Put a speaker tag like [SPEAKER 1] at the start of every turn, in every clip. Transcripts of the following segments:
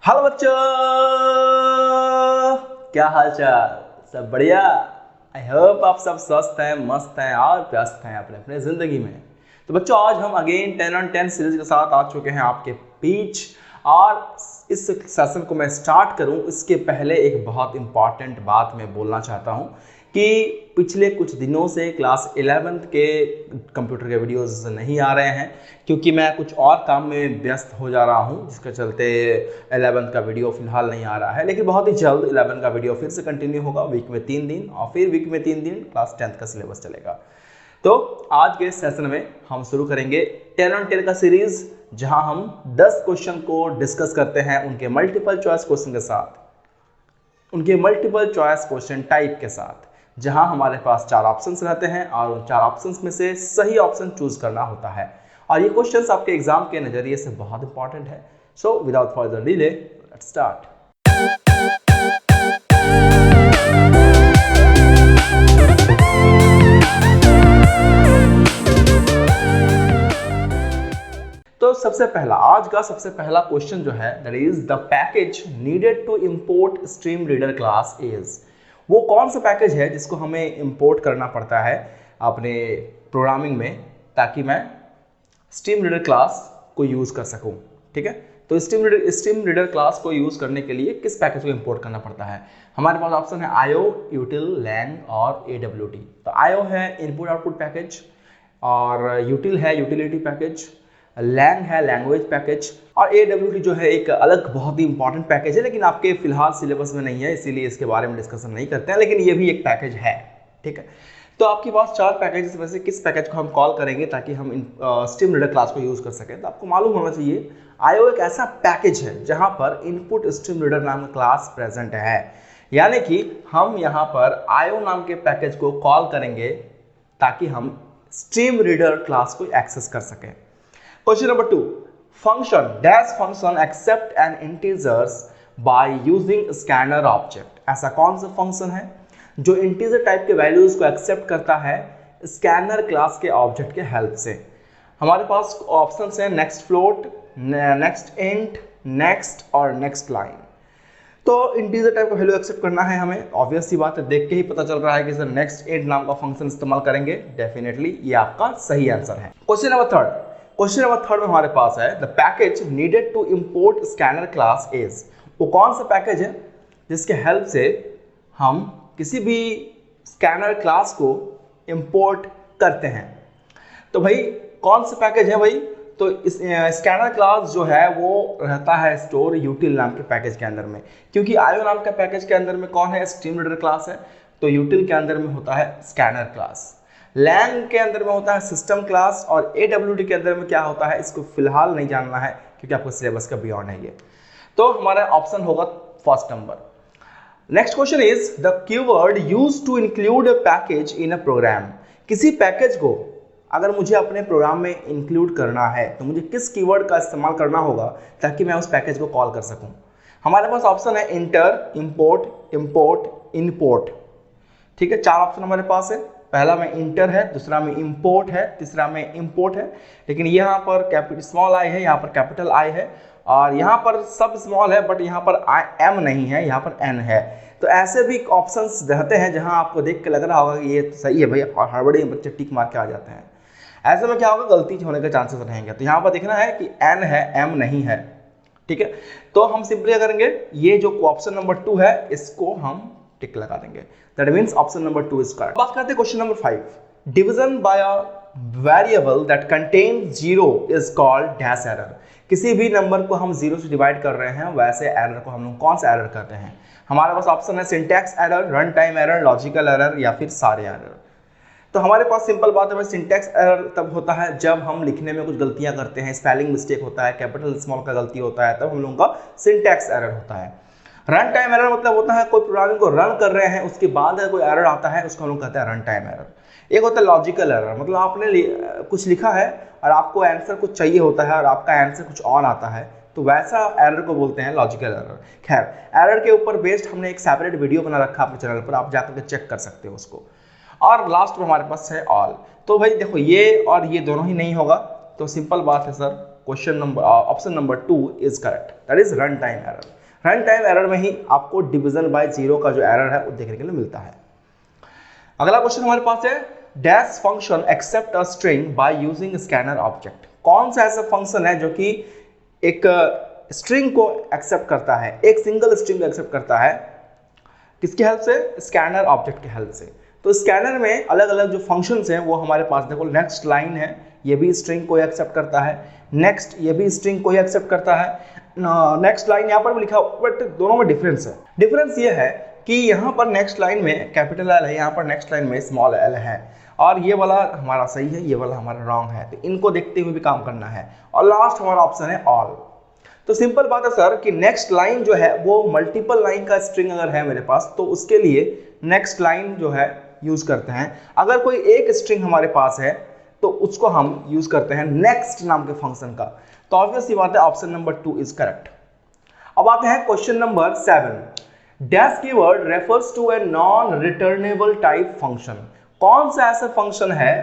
[SPEAKER 1] Hello बच्चों, क्या हाल चाल? सब बढ़िया। आई होप आप सब स्वस्थ हैं, मस्त हैं और व्यस्त हैं अपने अपने ज़िंदगी में। तो बच्चों, आज हम अगेन 10 on 10 सीरीज के साथ आ चुके हैं आपके बीच। और इस सेशन को मैं स्टार्ट करूं इसके पहले एक बहुत इंपॉर्टेंट बात मैं बोलना चाहता हूं कि पिछले कुछ दिनों से क्लास 11th के कंप्यूटर के वीडियोस नहीं आ रहे हैं क्योंकि मैं कुछ और काम में व्यस्त हो जा रहा हूं, जिसके चलते 11th का वीडियो फिलहाल नहीं आ रहा है। लेकिन बहुत ही जल्द 11 का वीडियो फिर से कंटिन्यू होगा, वीक में 3 दिन, और फिर वीक में 3 दिन क्लास 10th का सिलेबस चलेगा। तो आज के सेशन में हम शुरू करेंगे 10 on 10 का सीरीज, जहां हम 10 क्वेश्चन को डिस्कस करते हैं उनके मल्टीपल चॉइस क्वेश्चन के साथ, उनके मल्टीपल चॉइस क्वेश्चन टाइप के साथ, जहां हमारे पास 4 ऑप्शंस रहते हैं और उन 4 ऑप्शंस में से सही ऑप्शन चूज करना होता है। और ये क्वेश्चंस आपके एग्जाम के नजरिए से बहुत इंपॉर्टेंट है। So without further delay, let's start. तो सबसे पहला, आज का सबसे पहला क्वेश्चन जो है, that is the package needed to import stream reader class is. वो कौन सा पैकेज है जिसको हमें इंपोर्ट करना पड़ता है अपने प्रोग्रामिंग में, ताकि मैं स्ट्रीम रीडर क्लास को यूज कर सकूं। ठीक है, तो स्ट्रीम रीडर क्लास को यूज करने के लिए किस पैकेज को इंपोर्ट करना पड़ता है? हमारे पास ऑप्शन है IO, util, lang और AWT। तो IO है इनपुट आउटपुट पैकेज, और util है यूटिलिटी पैकेज, lang है लैंग्वेज पैकेज, और AWT जो है एक अलग बहुत ही इंपॉर्टेंट पैकेज है, लेकिन आपके फिलहाल सिलेबस में नहीं है, इसीलिए इसके बारे में डिस्कशन नहीं करते हैं, लेकिन ये भी एक पैकेज है। ठीक है, तो आपके पास 4 पैकेजेस में से किस पैकेज को हम कॉल करेंगे ताकि हम स्ट्रीम रीडर क्लास को यूज कर सकें? तो आपको मालूम होना चाहिए IO एक ऐसा पैकेज है जहां पर इनपुट स्ट्रीम रीडर नाम का क्लास प्रेजेंट है, यानी कि हम यहां पर IO नाम के पैकेज को कॉल करेंगे ताकि हम स्ट्रीम रीडर क्लास को एक्सेस कर सकें। Question number 2, function dash function accept an integers by using scanner object. ऐसा कौन सा फंक्शन है जो इंटीजर टाइप के वैल्यूज को एक्सेप्ट करता है स्कैनर क्लास के ऑब्जेक्ट के हेल्प से? हमारे पास ऑप्शंस हैं next float, next int, next और नेक्स्ट लाइन। तो इंटीजर टाइप का वैल्यू एक्सेप्ट करना है हमें, ऑब्वियस सी बात है, देख के ही पता चल रहा है कि सर नेक्स्ट इंट नाम का फंक्शन इस्तेमाल करेंगे। डेफिनेटली ये आपका सही आंसर है। क्वेश्चन नंबर थर्ड में हमारे पास है the package needed to import scanner class is. वो कौन सा पैकेज है जिसके हेल्प से हम किसी भी स्कैनर क्लास को इंपोर्ट करते हैं? तो भाई कौन सा पैकेज है भाई? तो इस स्कैनर क्लास जो है वो रहता है स्टोर यूटिल नाम के पैकेज के अंदर में, क्योंकि IO नाम के पैकेज के अंदर में कौन है? स्ट्रीम रीडर क्लास है, तो यूटिल के अंदर में होता है स्कैनर क्लास। लैंग के अंदर में होता है सिस्टम क्लास, और AWT के अंदर में क्या होता है इसको फिलहाल नहीं जानना है क्योंकि आपको सिलेबस का बियॉन्ड है ये। तो हमारा ऑप्शन होगा first number. Next question is the keyword used to include a package in a program. किसी पैकेज को अगर मुझे अपने प्रोग्राम में इंक्लूड करना है तो मुझे किस कीवर्ड का इस्तेमाल करना होगा ताकि मैं उस पैकेज को कॉल कर सकूं? हमारे पास ऑप्शन है इंटर, इंपोर्ट, इंपोर्ट, इंपोर्ट। ठीक है, 4 ऑप्शन हमारे पास है। पहला में इंटर है, दूसरा में इंपोर्ट है, तीसरा में इंपोर्ट है। लेकिन यहाँ पर स्मॉल आई है, यहाँ पर कैपिटल आई है, और यहाँ पर सब स्मॉल है, बट यहाँ पर M नहीं है, यहाँ पर N है। तो ऐसे भी ऑप्शंस रहते हैं जहाँ आपको देख के लग रहा होगा कि ये तो सही है भाई, और हड़बड़ी में बच्चे टिक मार के आ जाते हैं। ऐसे में क्या होगा, गलती होने के चांसेस रहेंगे। तो यहाँ पर देखना है कि N है, M नहीं है। ठीक है, तो हम सिंपली करेंगे, ये जो ऑप्शन नंबर 2 है इसको हम टिक लगा देंगे। That means option number 2 is correct. बात करते हैं question number 5, division bye a variable that contains 0 is called dash error. किसी भी नंबर को हम 0 से डिवाइड कर रहे हैं, वैसे एरर को हम लोग कौन सा एरर करते हैं? हमारे पास ऑप्शन है syntax error, run time error, logical error या फिर सारे एरर। तो हमारे पास सिंपल बात है भाई, सिंटैक्स एरर तब होता है जब हम लिखने में कुछ गलतियां करते हैं, स्पेलिंग मिस्टेक होता है, कैपिटल स्मॉल का गलती होता है, तब हम लोगों का सिंटैक्स एरर होता है। रन टाइम एरर मतलब होता है कोई प्रोग्रामिंग को रन कर रहे हैं उसके बाद अगर कोई एरर आता है उसको हम लोग कहते हैं रन टाइम एरर। एक होता है लॉजिकल एरर, मतलब आपने कुछ लिखा है और आपको आंसर कुछ चाहिए होता है और आपका आंसर कुछ और आता है, तो वैसा एरर को बोलते हैं लॉजिकल एरर। खैर, एरर के ऊपर बेस्ड हमने एक सेपरेट वीडियो बना रखा अपने चैनल पर, आप जाकर के चेक कर सकते हो उसको। और लास्ट में हमारे पास है ऑल। तो भाई देखो, ये और ये दोनों ही नहीं होगा, तो सिंपल बात है sir, question number option number 2 is correct, that is run time error. Run time error में ही आपको डिवीजन बाय जीरो का जो एरर है वो देखने के लिए मिलता है। अगला क्वेश्चन हमारे पास है dash function accept a string by using scanner object. कौन सा ऐसा फंक्शन है जो कि एक स्ट्रिंग को एक्सेप्ट करता है, एक सिंगल स्ट्रिंग को एक्सेप्ट करता है, किसकी हेल्प से? स्कैनर ऑब्जेक्ट की हेल्प से। तो स्कैनर में अलग अलग जो फंक्शंस हैं वो हमारे पास देखो, नेक्स्ट लाइन है, ये भी स्ट्रिंग को एक्सेप्ट करता है, नेक्स्ट ये भी स्ट्रिंग को ही एक्सेप्ट करता है, नेक्स्ट लाइन यहाँ पर भी लिखा, बट दोनों में डिफरेंस है। डिफरेंस ये है कि यहाँ पर नेक्स्ट लाइन में कैपिटल एल है, यहाँ पर नेक्स्ट लाइन में स्मॉल एल है, और ये वाला हमारा सही है, ये वाला हमारा रॉन्ग है, तो इनको देखते हुए भी काम करना है। और लास्ट हमारा ऑप्शन है ऑल। तो सिंपल बात है सर कि नेक्स्ट लाइन जो है वो मल्टीपल लाइन का स्ट्रिंग अगर है मेरे पास तो उसके लिए नेक्स्ट लाइन जो है यूज करते हैं। अगर कोई एक स्ट्रिंग हमारे पास है तो उसको हम यूज करते हैं नेक्स्ट नाम के फंक्शन का। तो ऑब्वियस सी बात है ऑप्शन नंबर 2 इज करेक्ट। अब आते हैं question number 7। Dash keyword refers to a non returnable type function. कौन सा ऐसा फंक्शन है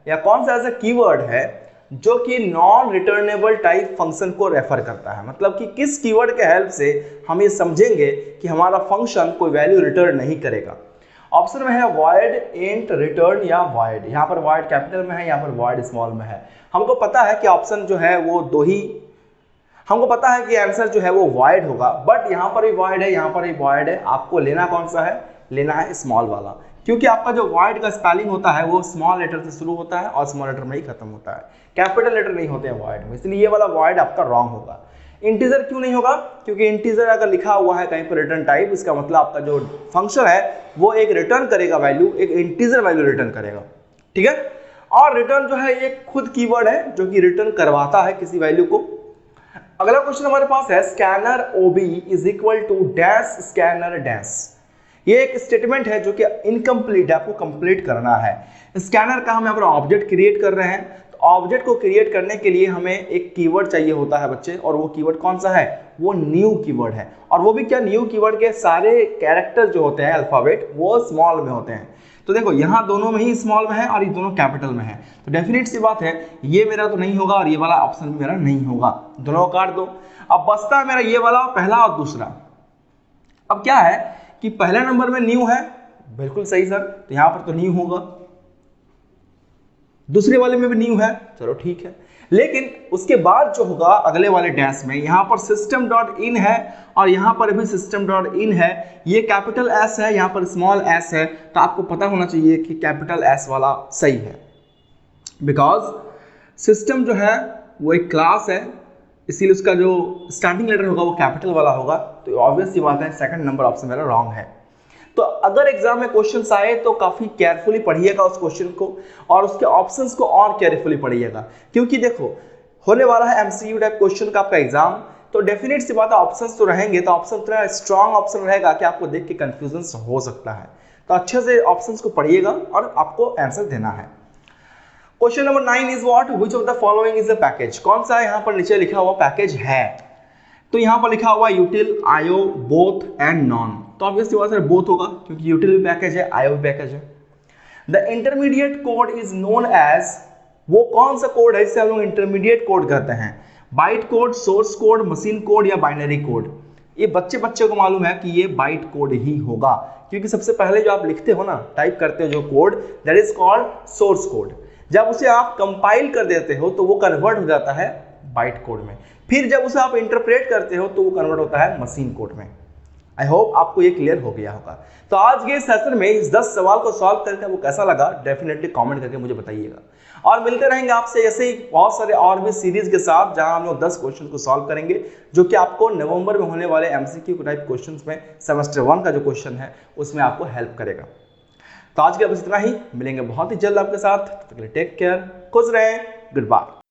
[SPEAKER 1] या कौन सा ऐसा कीवर्ड है जो कि नॉन रिटर्नेबल टाइप फंक्शन को रेफर करता है? मतलब कि किस कीवर्ड के हेल्प से हम ये समझेंगे कि हमारा फंक्शन कोई वैल्यू रिटर्न नहीं करेगा। ऑप्शन में है void int return या void। यहाँ पर void कैपिटल में है, यहाँ पर void स्मॉल में है। हमको पता है कि ऑप्शन जो है वो दो ही, हमको पता है कि आंसर जो है वो void होगा, बट यहाँ पर भी void है, यहाँ पर भी void है। आपको लेना कौन सा है? लेना है स्मॉल वाला, क्योंकि आपका जो void का स्पेलिंग होता है वो स्मॉल लेटर से शुरू होता है और स्मॉल लेटर में ही खत्म होता है, कैपिटल लेटर नहीं होते हैं void में, इसलिए ये वाला void आपका रॉन्ग होगा। इंटीजर क्यों नहीं होगा? क्योंकि इंटीजर अगर लिखा हुआ है कहीं पर रिटर्न टाइप, इसका मतलब आपका जो फंक्शन है वो एक रिटर्न करेगा वैल्यू, एक इंटीजर वैल्यू रिटर्न करेगा, ठीक है। और रिटर्न जो है एक खुद कीवर्ड है जो कि रिटर्न करवाता है किसी वैल्यू को। अगला क्वेश्चन हमारे पास है scanner ob is equal to dash scanner dash. ये एक स्टेटमेंट है जो कि इनकम्प्लीट है, आपको कंप्लीट करना है। स्कैनर का हम यहाँ पर ऑब्जेक्ट क्रिएट कर रहे हैं, ऑब्जेक्ट को क्रिएट करने के लिए हमें एक कीवर्ड चाहिए होता है बच्चे, और वो कीवर्ड कौन सा है? वो न्यू कीवर्ड है। और वो भी क्या? न्यू कीवर्ड के सारे कैरेक्टर जो होते हैं अल्फाबेट वो स्मॉल में होते हैं। तो देखो यहाँ दोनों में ही स्मॉल में है और ये दोनों कैपिटल में है, तो डेफिनेट सी बात है ये मेरा तो नहीं होगा और ये वाला ऑप्शन भी मेरा नहीं होगा, दोनों को काट दो। अब बचता है मेरा ये वाला पहला और दूसरा। अब क्या है कि पहले नंबर में न्यू है, बिल्कुल सही सर, तो यहाँ पर तो न्यू होगा। दूसरे वाले में भी न्यू है, चलो ठीक है, लेकिन उसके बाद जो होगा अगले वाले डैश में, यहाँ पर सिस्टम डॉट इन है और यहाँ पर भी सिस्टम डॉट इन है, ये कैपिटल एस है, यहाँ पर स्मॉल एस है, तो आपको पता होना चाहिए कि कैपिटल एस वाला सही है, बिकॉज सिस्टम जो है वो एक क्लास है, इसीलिए उसका जो स्टार्टिंग लेटर होगा वो कैपिटल वाला होगा। तो ऑब्वियस सी बात है सेकंड नंबर ऑप्शन मेरा रॉन्ग है। तो अगर एग्जाम में क्वेश्चंस आए तो काफी केयरफुली पढ़िएगा उस क्वेश्चन को और उसके ऑप्शंस को और केयरफुली पढ़िएगा, क्योंकि देखो होने वाला है एमसीक्यू टाइप क्वेश्चन का आपका एग्जाम, तो डेफिनेट सी बात है ऑप्शंस तो रहेंगे, तो ऑप्शन इतना स्ट्रॉन्ग ऑप्शन रहेगा कि आपको देख के कंफ्यूजन हो सकता है। तो अच्छे से ऑप्शंस को पढ़िएगा और आपको आंसर देना है। Question number 9 is what which of the following is a package. कौन सा यहाँ पर नीचे लिखा हुआ पैकेज है? तो यहाँ पर लिखा हुआ यूटिल, आईओ, बोथ एंड नॉन, तो ऑब्वियसली बात है बोथ होगा क्योंकि यूटिल भी पैकेज है, आईओ भी पैकेज है। The intermediate code is known as, वो कौन सा कोड है जिसे हम लोग इंटरमीडिएट कोड कहते हैं? Byte code, source code, machine code या बाइनरी कोड? ये बच्चे को मालूम है कि ये बाइट कोड ही होगा, क्योंकि सबसे पहले जो आप लिखते हो ना, टाइप करते हो जो code, that is called source code. जब उसे आप कंपाइल कर देते हो तो वो कन्वर्ट हो जाता है बाइट कोड में, फिर जब उसे आप इंटरप्रेट करते हो तो वो कन्वर्ट होता है मशीन कोड में। आई होप आपको ये क्लियर हो गया होगा। तो आज के सेशन में इस 10 सवाल को सॉल्व करके वो कैसा लगा डेफिनेटली कमेंट करके मुझे बताइएगा, और मिलते रहेंगे आपसे ऐसे ही बहुत सारे और भी सीरीज के साथ, जहां हम लोग 10 क्वेश्चन को सॉल्व करेंगे जो कि आपको नवंबर में होने वाले एमसीक्यू टाइप क्वेश्चंस में सेमेस्टर 1 का जो क्वेश्चन है उसमें आपको हेल्प करेगा। तो आज के बस इतना ही, मिलेंगे बहुत ही जल्द आपके साथ, टेक केयर, खुश रहें, गुड बाय।